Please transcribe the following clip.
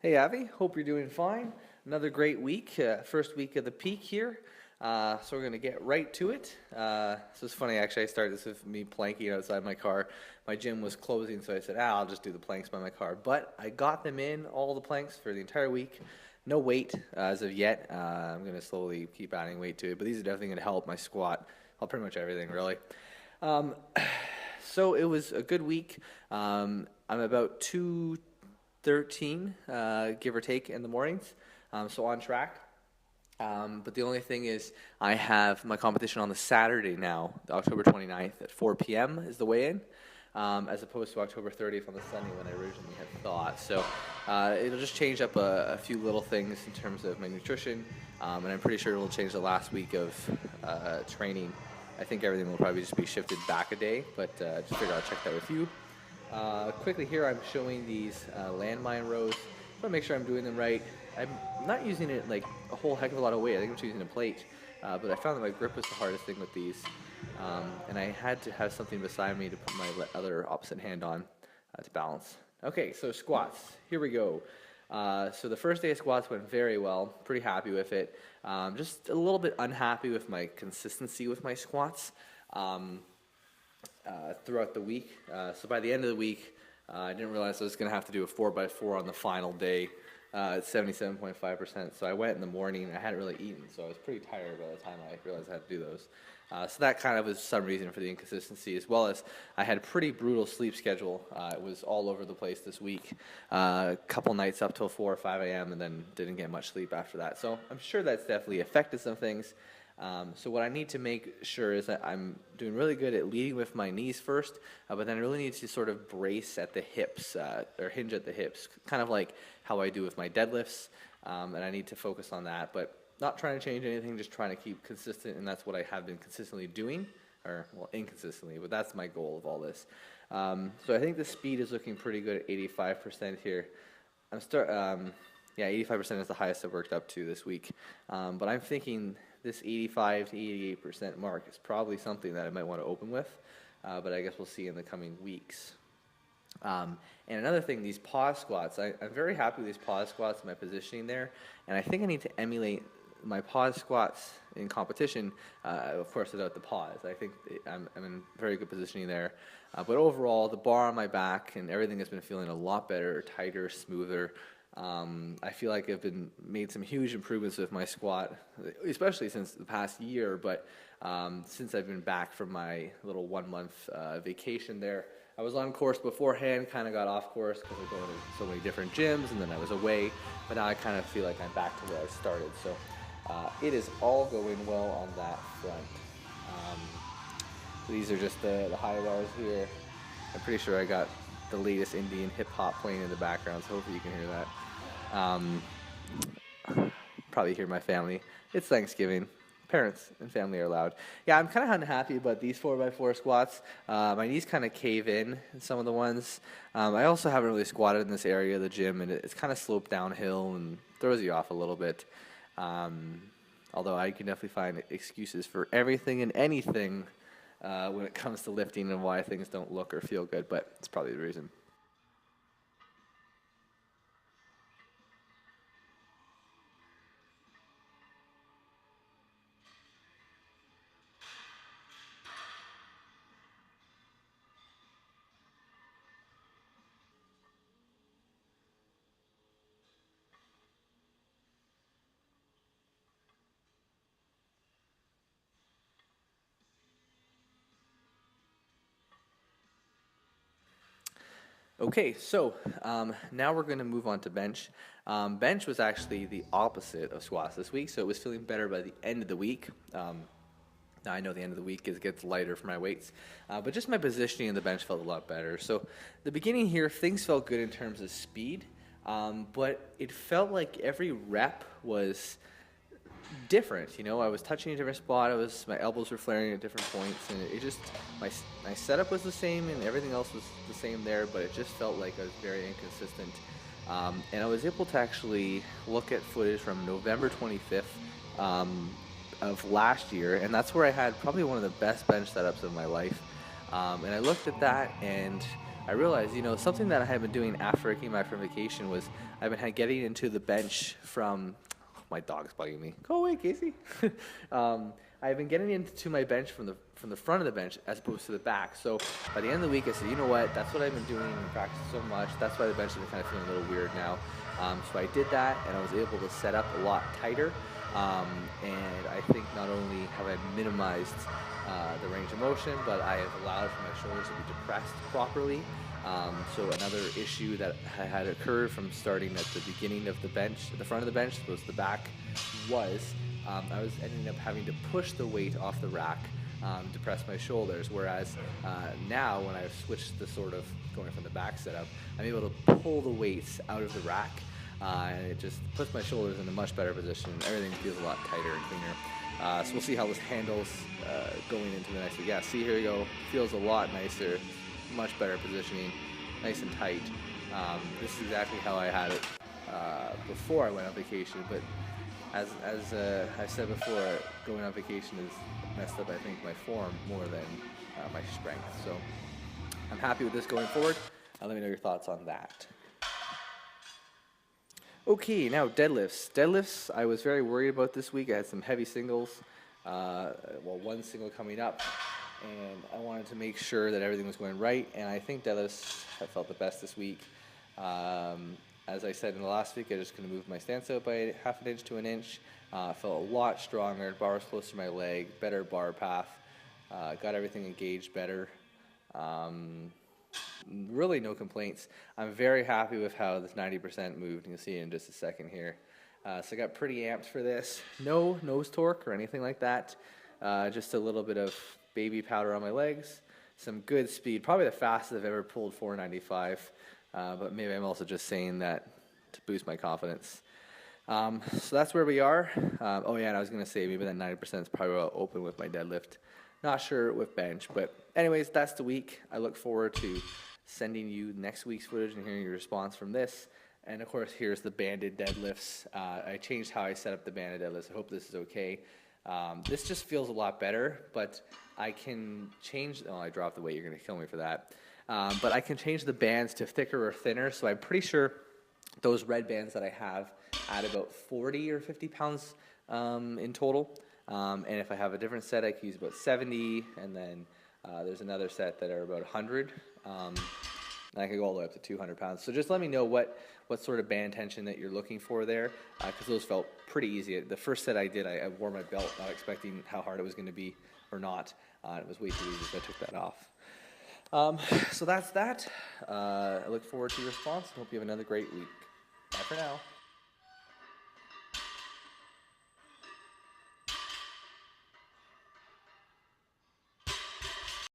Hey Avi, hope you're doing fine. Another great week, first week of the peak here. So we're gonna get right to it. So it's funny actually. I started this with me planking outside my car. My gym was closing, so I said, I'll just do the planks by my car. But I got them in all the planks for the entire week. No weight as of yet. I'm gonna slowly keep adding weight to it, but these are definitely gonna help my squat. Help pretty much everything really. Um, so it was a good week. I'm about 213, give or take, in the mornings. So on track. But the only thing is, I have my competition on the Saturday now, October 29th at 4 p.m. is the weigh-in, as opposed to October 30th on the Sunday when I originally had thought. So it'll just change up a few little things in terms of my nutrition, and I'm pretty sure it'll change the last week of training. I think everything will probably just be shifted back a day, but just figured I'll check that with you. Quickly here, I'm showing these landmine rows. I want to make sure I'm doing them right. I'm not using it like a whole heck of a lot of weight. I think I'm just using a plate. But I found that my grip was the hardest thing with these. And I had to have something beside me to put my other opposite hand on to balance. Okay, so squats. Here we go. So the first day of squats went very well. Pretty happy with it. Just a little bit unhappy with my consistency with my squats throughout the week. So by the end of the week, I didn't realize I was going to have to do a 4x4 on the final day at 77.5%. So I went in the morning. I hadn't really eaten, so I was pretty tired by the time I realized I had to do those. So that kind of was some reason for the inconsistency, as well as I had a pretty brutal sleep schedule. It was all over the place this week. A couple nights up till 4 or 5 a.m. and then didn't get much sleep after that. So I'm sure that's definitely affected some things. So what I need to make sure is that I'm doing really good at leading with my knees first, but then I really need to sort of brace at the hips, or hinge at the hips, kind of like how I do with my deadlifts, and I need to focus on that, but not trying to change anything, just trying to keep consistent, and that's what I have been consistently doing, or, well, inconsistently, but that's my goal of all this. So I think the speed is looking pretty good at 85% here. Yeah, 85% is the highest I've worked up to this week, but I'm thinking this 85 to 88% mark is probably something that I might want to open with, but I guess we'll see in the coming weeks. And another thing, these pause squats, I'm very happy with these pause squats, my positioning there, and I think I need to emulate my pause squats in competition, of course without the pause. I think I'm in very good positioning there, but overall the bar on my back and everything has been feeling a lot better, tighter, smoother. I feel like I've made some huge improvements with my squat, especially since the past year, but since I've been back from my little 1 month vacation there. I was on course beforehand, kind of got off course because we're going to so many different gyms, and then I was away, but now I kind of feel like I'm back to where I started. So it is all going well on that front. These are just the high bars here. I'm pretty sure I got the latest Indian hip hop playing in the background, so hopefully you can hear that. Probably hear my family. It's Thanksgiving. Parents and family are loud. Yeah, I'm kind of unhappy about these 4x4 squats. My knees kind of cave in some of the ones. I also haven't really squatted in this area of the gym, and it's kind of sloped downhill and throws you off a little bit. Although I can definitely find excuses for everything and anything when it comes to lifting and why things don't look or feel good, but it's probably the reason. Okay, so now we're going to move on to bench. Bench was actually the opposite of squats this week, so it was feeling better by the end of the week. Now I know the end of the week gets lighter for my weights, but just my positioning in the bench felt a lot better. So the beginning here, things felt good in terms of speed, but it felt like every rep was different. You know, I was touching a different spot. My elbows were flaring at different points, and it just my setup was the same, and everything else was the same there. But it just felt like I was very inconsistent. And I was able to actually look at footage from November 25th of last year, and that's where I had probably one of the best bench setups of my life. And I looked at that, and I realized, something that I had been doing after I came back from vacation was I've been getting into the bench from, my dog's bugging me. Go away, Casey. I've been getting into my bench from the front of the bench as opposed to the back. So by the end of the week, I said, you know what? That's what I've been doing in practice so much. That's why the bench has been kind of feeling a little weird now. So I did that, and I was able to set up a lot tighter. And I think not only have I minimized the range of motion, but I have allowed for my shoulders to be depressed properly. So another issue that had occurred from starting at the beginning of the bench, at the front of the bench, was the back, was I was ending up having to push the weight off the rack, depress my shoulders, whereas now when I've switched to sort of going from the back setup, I'm able to pull the weights out of the rack, and it just puts my shoulders in a much better position. Everything feels a lot tighter and cleaner. So we'll see how this handles going into the next week. Yeah, see, here we go. Feels a lot nicer, much better positioning, nice and tight. This is exactly how I had it before I went on vacation, but as I said before, going on vacation has messed up, I think, my form more than my strength. So I'm happy with this going forward. Let me know your thoughts on that. Okay, now deadlifts. Deadlifts, I was very worried about this week. I had some heavy singles, one single coming up, and I wanted to make sure that everything was going right, and I think deadlifts have felt the best this week. As I said in the last week, I just going to move my stance out by half an inch to an inch. Felt a lot stronger, bar was closer to my leg, better bar path, got everything engaged better. Really no complaints. I'm very happy with how this 90% moved, and you'll see it in just a second here. So I got pretty amped for this. No nose torque or anything like that. Just a little bit of baby powder on my legs. Some good speed. Probably the fastest I've ever pulled 495. But maybe I'm also just saying that to boost my confidence. So that's where we are. Oh yeah, and I was going to say maybe that 90% is probably where I'll open with my deadlift. Not sure with bench, but anyways, that's the week. I look forward to sending you next week's footage and hearing your response from this. And of course, here's the banded deadlifts. I changed how I set up the banded deadlifts. I hope this is okay. This just feels a lot better, but I can change. Oh, I dropped the weight. You're going to kill me for that. But I can change the bands to thicker or thinner. So I'm pretty sure those red bands that I have add about 40 or 50 pounds in total. And if I have a different set, I can use about 70. And then there's another set that are about 100. And I can go all the way up to 200 pounds. So just let me know what sort of band tension that you're looking for there, because those felt pretty easy. The first set I did, I wore my belt, not expecting how hard it was going to be or not. It was way too easy, so I took that off. So that's that. I look forward to your response. Hope you have another great week. Bye for now.